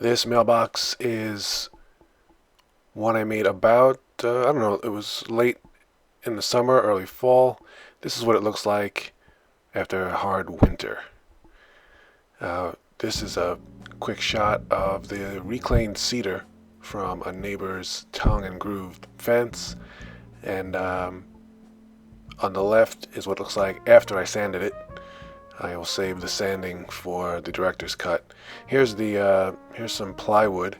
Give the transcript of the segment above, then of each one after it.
This mailbox is one I made about, I don't know, it was late in the summer, early fall. This is what it looks like after a hard winter. This is a quick shot of the reclaimed cedar from a neighbor's tongue and grooved fence. And on the left is what it looks like after I sanded it. I will save the sanding for the director's cut. Here's some plywood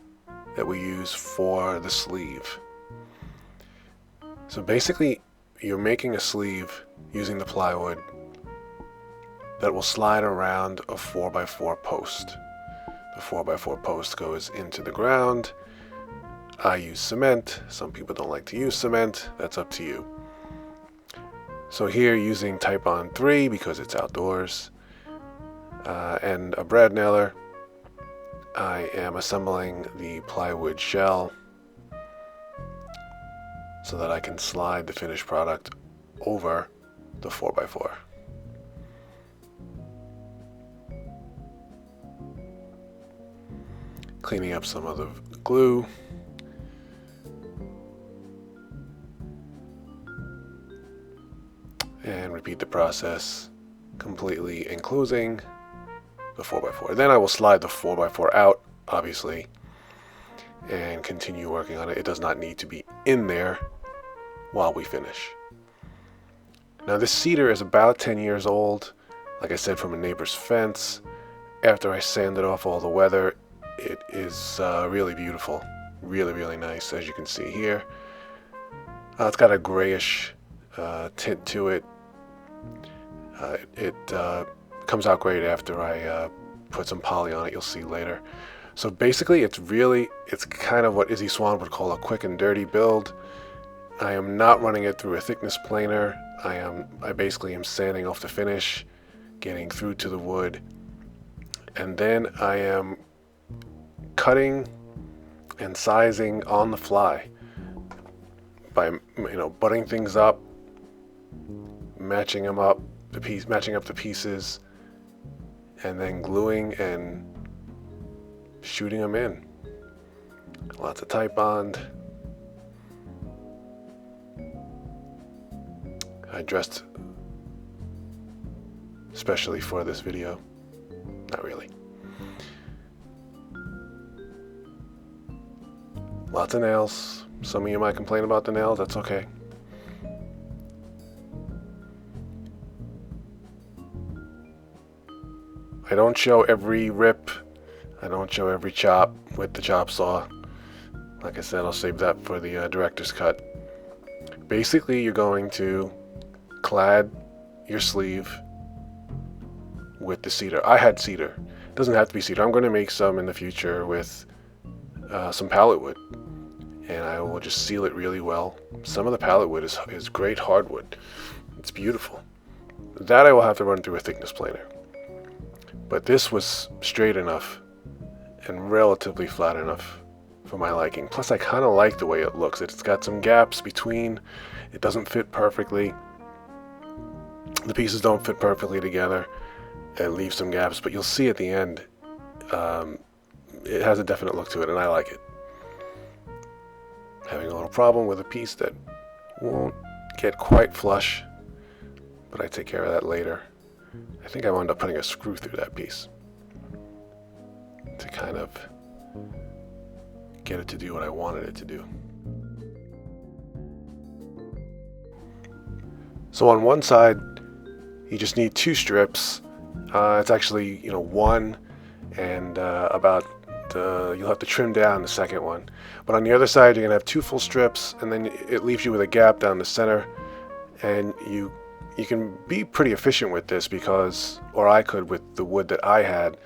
that we use for the sleeve. So basically, you're making a sleeve using the plywood that will slide around a 4x4 post. The 4x4 post goes into the ground. I use cement. Some people don't like to use cement. That's up to you. So here, using Type-On 3 because it's outdoors, and a brad nailer, I am assembling the plywood shell so that I can slide the finished product over the 4x4. Cleaning up some of the glue. And repeat the process, completely enclosing the 4x4. Then I will slide the 4x4 out, obviously, and continue working on it. It does not need to be in there while we finish. Now this cedar is about 10 years old, like I said, from a neighbor's fence. After I sanded off all the weather, it is really beautiful, really nice, as you can see here. It's got a grayish tint to it. It comes out great after I put some poly on it, you'll see later. So basically it's kind of what Izzy Swan would call a quick and dirty build. I am not running it through a thickness planer. I basically am sanding off the finish, getting through to the wood, and then I am cutting and sizing on the fly by butting things up, matching up the pieces, and then gluing and shooting them in. Lots of Type-Bond. I dressed especially for this video. Not really. Lots of nails. Some of you might complain about the nails. That's okay. I don't show every rip. I don't show every chop with the chop saw. Like I said, I'll save that for the director's cut. Basically, you're going to clad your sleeve with the cedar. I had cedar. It doesn't have to be cedar. I'm going to make some in the future with some pallet wood, and I will just seal it really well. Some of the pallet wood is great hardwood. It's beautiful. That I will have to run through a thickness planer. But this was straight enough and relatively flat enough for my liking. Plus, I kind of like the way it looks. It's got some gaps between. It doesn't fit perfectly. The pieces don't fit perfectly together. It leaves some gaps, but you'll see at the end, it has a definite look to it, and I like it. Having a little problem with a piece that won't get quite flush, but I take care of that later. I think I wound up putting a screw through that piece to kind of get it to do what I wanted it to do. So on one side, you just need 2 strips. It's actually, one, and you'll have to trim down the second one. But on the other side, you're gonna have 2 full strips, and then it leaves you with a gap down the center, and you can be pretty efficient with this or I could with the wood that I had,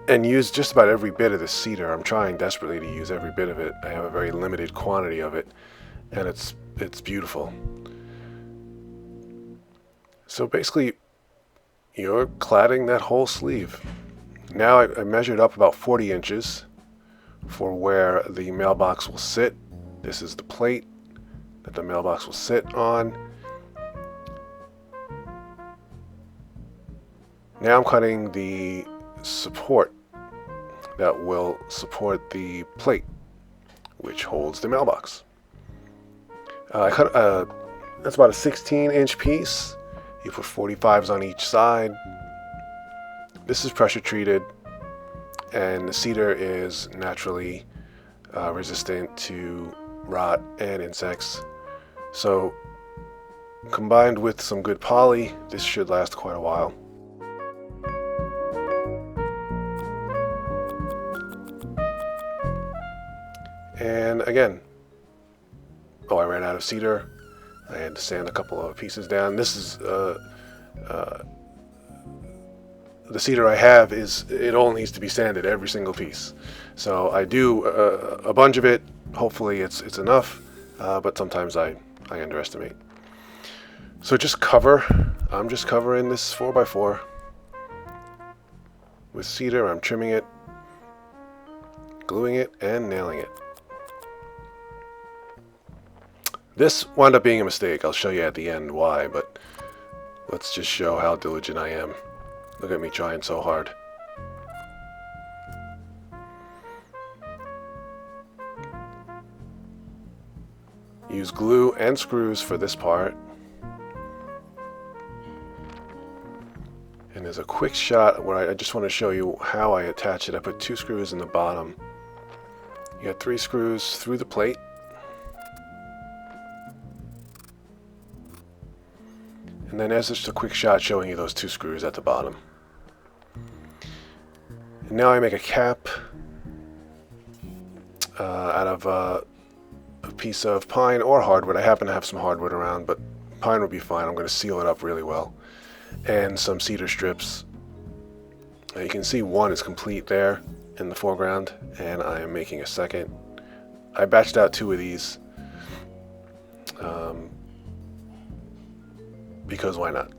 and use just about every bit of the cedar. I'm trying desperately to use every bit of it. I have a very limited quantity of it, and it's beautiful. So basically, you're cladding that whole sleeve. Now I measured up about 40 inches for where the mailbox will sit. This is the plate that the mailbox will sit on. Now I'm cutting the support that will support the plate which holds the mailbox. I cut that's about a 16-inch piece. You put 45s on each side. This is pressure treated, and the cedar is naturally resistant to rot and insects. So combined with some good poly, this should last quite a while. And again, I ran out of cedar. I had to sand a couple of pieces down. This is the cedar I have it all needs to be sanded, every single piece. So I do a bunch of it. Hopefully it's enough, but sometimes I underestimate. So just cover. I'm just covering this 4x4 with cedar. I'm trimming it, gluing it, and nailing it. This wound up being a mistake. I'll show you at the end why, but let's just show how diligent I am. Look at me trying so hard. Use glue and screws for this part. And there's a quick shot where I just want to show you how I attach it. I put 2 screws in the bottom. You got 3 screws through the plate. And then there's just a quick shot showing you those 2 screws at the bottom. And now I make a cap out of a piece of pine or hardwood. I happen to have some hardwood around, but pine would be fine. I'm going to seal it up really well. And some cedar strips. You can see one is complete there in the foreground, and I am making a second. I batched out 2 of these. Because why not?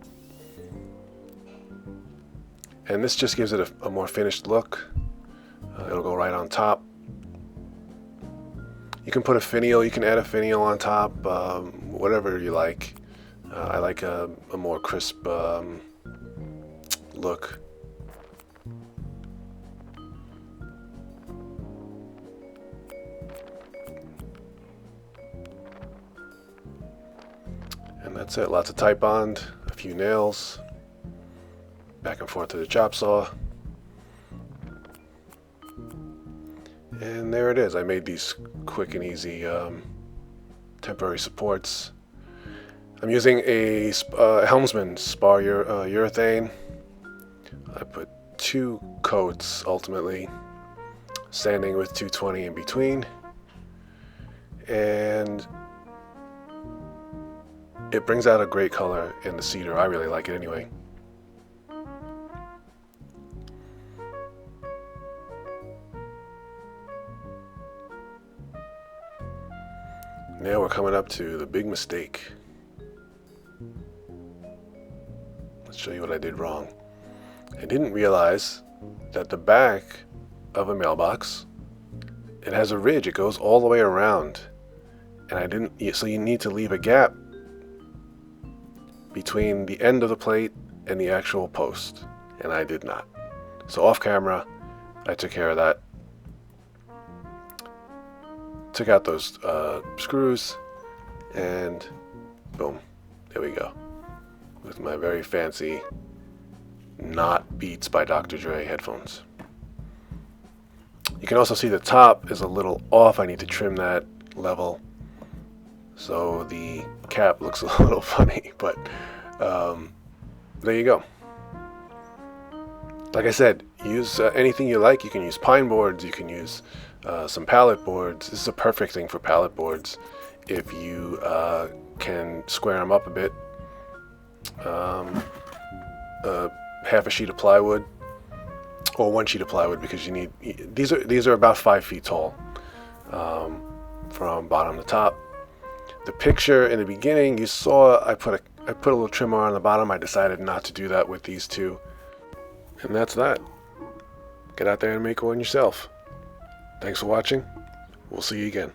And this just gives it a more finished look. It'll go right on top. You can put a finial, you can add a finial on top, whatever you like. I like a more crisp look. And that's it. Lots of tight bond, a few nails, back and forth to the chop saw. And there it is. I made these quick and easy temporary supports. I'm using a helmsman spar urethane. I put 2 coats ultimately, sanding with 220 in between. And it brings out a great color in the cedar. I really like it anyway. Now we're coming up to the big mistake. Let's show you what I did wrong. I didn't realize that the back of a mailbox, it has a ridge. It goes all the way around. And so you need to leave a gap between the end of the plate and the actual post, and I did not. So off camera, I took care of that. Took out those screws, and boom, there we go. With my very fancy not Beats by Dr. Dre headphones. You can also see the top is a little off. I need to trim that level so the cap looks a little funny, but there you go. Like I said, use anything you like. You can use pine boards, you can use some pallet boards. This is a perfect thing for pallet boards if you can square them up a bit. Half a sheet of plywood or 1 sheet of plywood, because you need these are about 5 feet tall from bottom to top. The picture in the beginning, you saw I put a little trimmer on the bottom. I decided not to do that with these 2, and that's that. Get out there and make one yourself. Thanks for watching. We'll see you again.